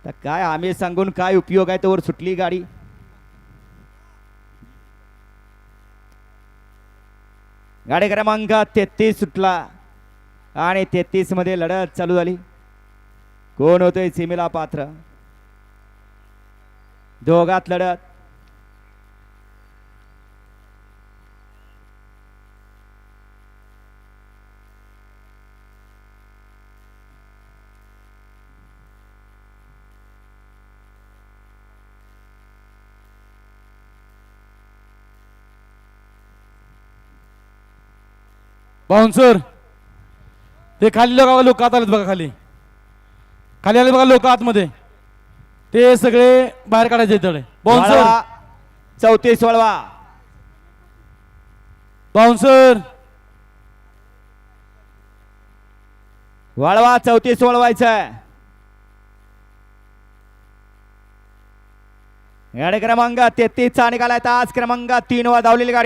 तर काय आम्ही सांगून काय उपयोग आहे, तोवर सुटली गाडी. गाडी क्रमांक 33 सुटला आणि 33 मध्ये लढत चालू झाली. कोण होतोय सीमेला पात्र, दोघात लढत. बाउन्सर ते खाली लोक आत आलेत बघा. खाली खाली आले बघा लोक आतमध्ये. ते सगळे बाहेर काढायचे तळे. बाउन्सर 34 वळवा. बाउन्सर वळवा 34 वळवायचं आहे. गाडी क्रमांक 33 चा निघालाय. तास क्रमांक 3 वर धावलेली गाडी.